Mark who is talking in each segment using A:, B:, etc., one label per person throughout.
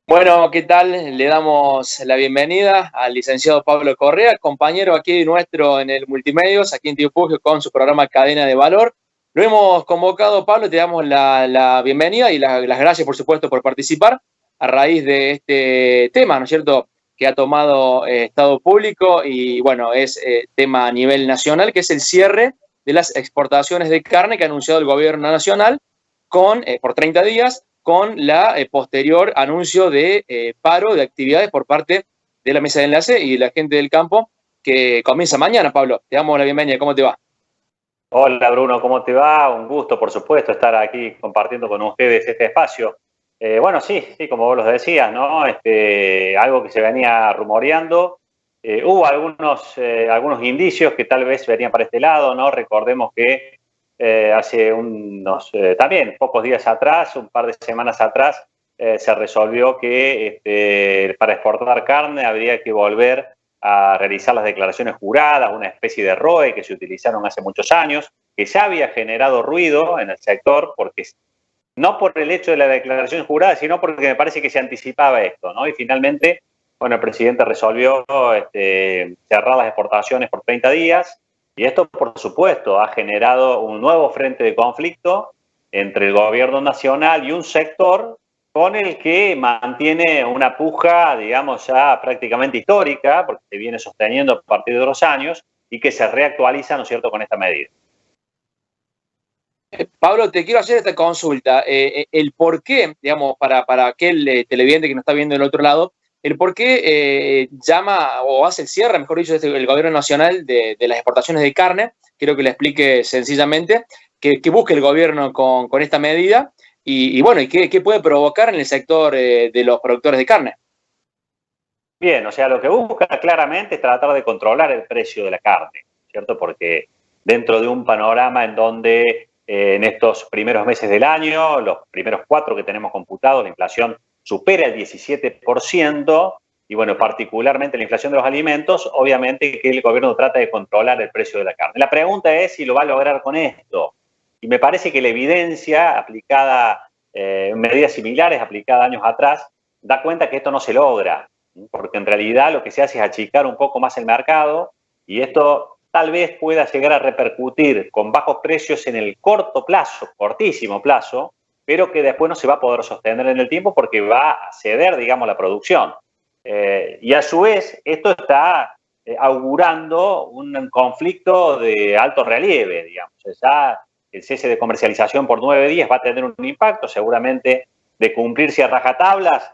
A: Bueno, ¿qué tal? Le damos la bienvenida al licenciado Pablo Correa, compañero aquí nuestro en el Multimedios, aquí en Tío Pugio, con su programa Cadena de Valor. Lo hemos convocado, Pablo, te damos la bienvenida y las gracias, por supuesto, por participar a raíz de este tema, ¿no es cierto?, que ha tomado Estado Público y, bueno, es tema a nivel nacional, que es el cierre de las exportaciones de carne que ha anunciado el gobierno nacional por 30 días con la posterior anuncio de paro de actividades por parte de la mesa de enlace y la gente del campo que comienza mañana. Pablo, te damos la bienvenida. ¿Cómo te va?
B: Hola Bruno, ¿cómo te va? Un gusto, por supuesto, estar aquí compartiendo con ustedes este espacio. Bueno, sí, como vos los decías, ¿no? Algo que se venía rumoreando. Hubo algunos indicios que tal vez venían para este lado, ¿no? Recordemos que hace también pocos días atrás, un par de semanas atrás, se resolvió que para exportar carne habría que volver a realizar las declaraciones juradas, una especie de ROE que se utilizaron hace muchos años, que ya había generado ruido en el sector, porque no por el hecho de la declaración jurada, sino porque me parece que se anticipaba esto, ¿no? Y finalmente, bueno, el presidente resolvió cerrar las exportaciones por 30 días, y esto, por supuesto, ha generado un nuevo frente de conflicto entre el gobierno nacional y un sector con el que mantiene una puja, digamos, ya prácticamente histórica, porque se viene sosteniendo a partir de los años, y que se reactualiza, ¿no es cierto?, con esta medida.
A: Pablo, te quiero hacer esta consulta. El por qué, digamos, para aquel televidente que nos está viendo del otro lado, el por qué llama o hace el cierre, mejor dicho, el gobierno nacional de las exportaciones de carne. Quiero que le explique sencillamente qué busca el gobierno con esta medida y bueno, y qué puede provocar en el sector de los productores de carne.
B: Bien, o sea, lo que busca claramente es tratar de controlar el precio de la carne, ¿cierto? Porque dentro de un panorama en donde en estos primeros meses del año, los primeros 4 que tenemos computados, la inflación supera el 17%, y bueno, particularmente la inflación de los alimentos, obviamente que el gobierno trata de controlar el precio de la carne. La pregunta es si lo va a lograr con esto. Y me parece que la evidencia aplicada, medidas similares aplicadas años atrás, da cuenta que esto no se logra, porque en realidad lo que se hace es achicar un poco más el mercado, y esto tal vez pueda llegar a repercutir con bajos precios en el corto plazo, cortísimo plazo, pero que después no se va a poder sostener en el tiempo porque va a ceder, digamos, la producción. Y a su vez, esto está augurando un conflicto de alto relieve, digamos. Ya el cese de comercialización por 9 días va a tener un impacto, seguramente de cumplirse a rajatablas.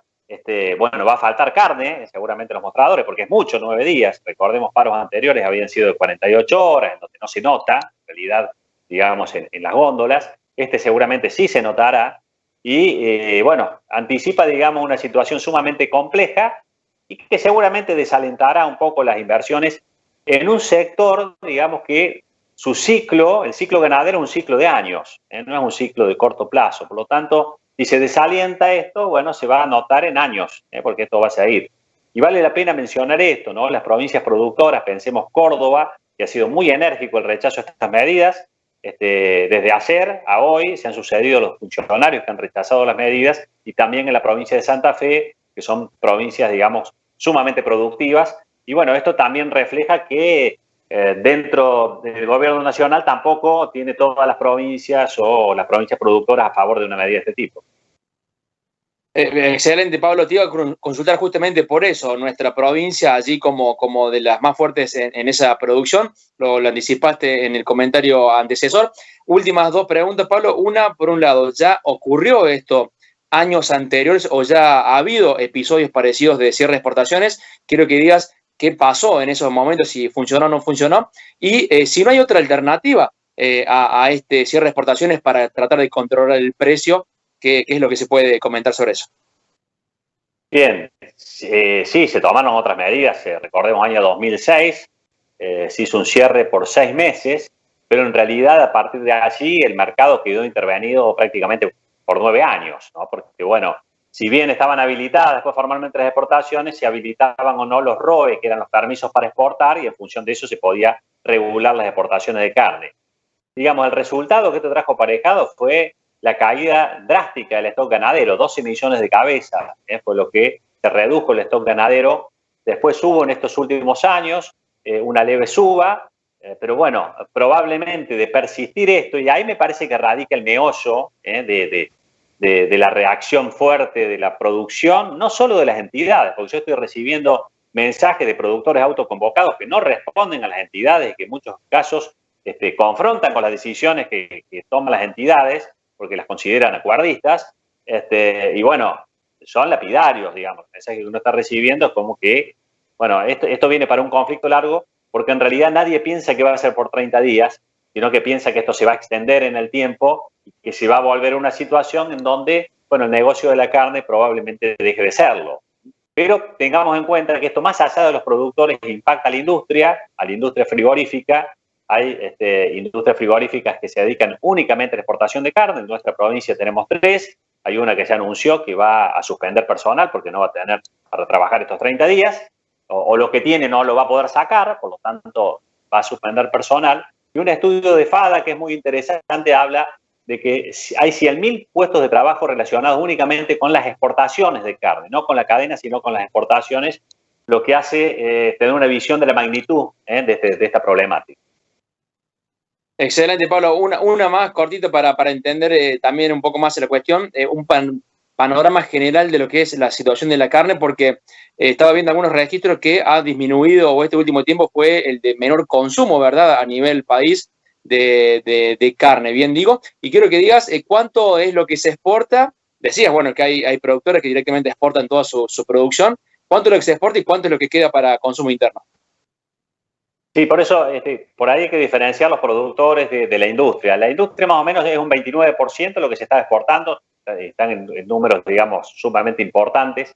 B: Bueno, va a faltar carne, seguramente en los mostradores, porque es mucho, 9 días. Recordemos, paros anteriores habían sido de 48 horas, en donde no se nota, en realidad, digamos, en las góndolas. Seguramente sí se notará. Y bueno, anticipa, digamos, una situación sumamente compleja y que seguramente desalentará un poco las inversiones en un sector, digamos, que su ciclo, el ciclo ganadero, es un ciclo de años, no es un ciclo de corto plazo. Por lo tanto, si se desalienta esto, bueno, se va a notar en años, porque esto va a seguir. Y vale la pena mencionar esto, ¿no? Las provincias productoras, pensemos Córdoba, que ha sido muy enérgico el rechazo a estas medidas. Desde ayer a hoy se han sucedido los funcionarios que han rechazado las medidas, y también en la provincia de Santa Fe, que son provincias, digamos, sumamente productivas. Y bueno, esto también refleja que dentro del gobierno nacional tampoco tiene todas las provincias o las provincias productoras a favor de una medida de este tipo.
A: Excelente, Pablo. Te iba a consultar justamente por eso. Nuestra provincia, allí como de las más fuertes en esa producción, lo anticipaste en el comentario antecesor. Últimas dos preguntas, Pablo. Una, por un lado, ¿ya ocurrió esto años anteriores o ya ha habido episodios parecidos de cierre de exportaciones? Quiero que digas qué pasó en esos momentos, si funcionó o no funcionó. Y si no hay otra alternativa a este cierre de exportaciones para tratar de controlar el precio. ¿Qué es lo que se puede comentar sobre eso?
B: Bien, sí, se tomaron otras medidas. Recordemos, año 2006, se hizo un cierre por 6 meses, pero en realidad a partir de allí el mercado quedó intervenido prácticamente por 9 años, ¿no? Porque, bueno, si bien estaban habilitadas después formalmente las exportaciones, se habilitaban o no los ROE, que eran los permisos para exportar, y en función de eso se podía regular las exportaciones de carne. Digamos, el resultado que esto trajo aparejado fue la caída drástica del stock ganadero, 12 millones de cabezas, fue lo que se redujo el stock ganadero. Después hubo en estos últimos años una leve suba, pero bueno, probablemente de persistir esto, y ahí me parece que radica el meollo de la reacción fuerte de la producción, no solo de las entidades, porque yo estoy recibiendo mensajes de productores autoconvocados que no responden a las entidades y que en muchos casos confrontan con las decisiones que toman las entidades porque las consideran acuerdistas, y bueno, son lapidarios, digamos. El mensaje que uno está recibiendo es como que, bueno, esto viene para un conflicto largo, porque en realidad nadie piensa que va a ser por 30 días, sino que piensa que esto se va a extender en el tiempo y que se va a volver una situación en donde, bueno, el negocio de la carne probablemente deje de serlo. Pero tengamos en cuenta que esto, más allá de los productores, impacta a la industria frigorífica. Hay industrias frigoríficas que se dedican únicamente a la exportación de carne. En nuestra provincia tenemos 3. Hay una que ya anunció que va a suspender personal porque no va a tener para trabajar estos 30 días. O lo que tiene no lo va a poder sacar, por lo tanto va a suspender personal. Y un estudio de FADA que es muy interesante habla de que hay 100.000 puestos de trabajo relacionados únicamente con las exportaciones de carne, no con la cadena, sino con las exportaciones, lo que hace tener una visión de la magnitud de esta problemática.
A: Excelente, Pablo. Una más cortita para entender también un poco más la cuestión, un panorama general de lo que es la situación de la carne, porque estaba viendo algunos registros que ha disminuido, o este último tiempo fue el de menor consumo, ¿verdad?, a nivel país de carne, bien digo. Y quiero que digas cuánto es lo que se exporta. Decías, bueno, que hay productores que directamente exportan toda su producción. ¿Cuánto es lo que se exporta y cuánto es lo que queda para consumo interno?
B: Sí, por eso, por ahí hay que diferenciar los productores de la industria. La industria más o menos es un 29% lo que se está exportando, están en números, digamos, sumamente importantes.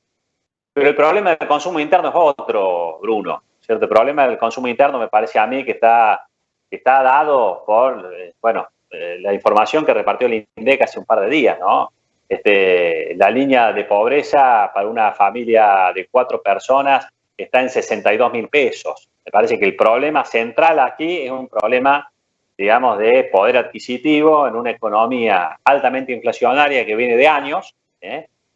B: Pero el problema del consumo interno es otro, Bruno, ¿cierto? El problema del consumo interno me parece a mí que está dado por, la información que repartió el INDEC hace un par de días, ¿no? La línea de pobreza para una familia de 4 personas está en 62.000 pesos. Me parece que el problema central aquí es un problema, digamos, de poder adquisitivo en una economía altamente inflacionaria que viene de años,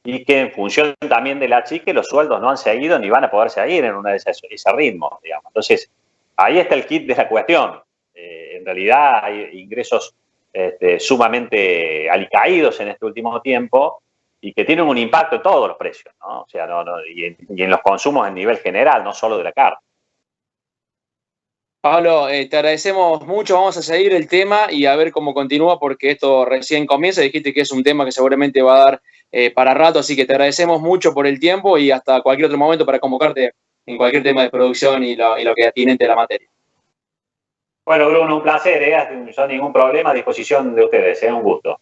B: y que en función también de la chique los sueldos no han seguido ni van a poder seguir en ese ritmo, digamos. Entonces, ahí está el kit de la cuestión. En realidad hay ingresos sumamente alicaídos en este último tiempo y que tienen un impacto en todos los precios, ¿no? O sea, y en los consumos en nivel general, no solo de la carne.
A: Pablo, te agradecemos mucho, vamos a seguir el tema y a ver cómo continúa porque esto recién comienza, dijiste que es un tema que seguramente va a dar para rato, así que te agradecemos mucho por el tiempo y hasta cualquier otro momento para convocarte en cualquier tema de producción y lo que es atinente a la materia.
B: Bueno, Bruno, un placer, sin ningún problema, a disposición de ustedes, un gusto.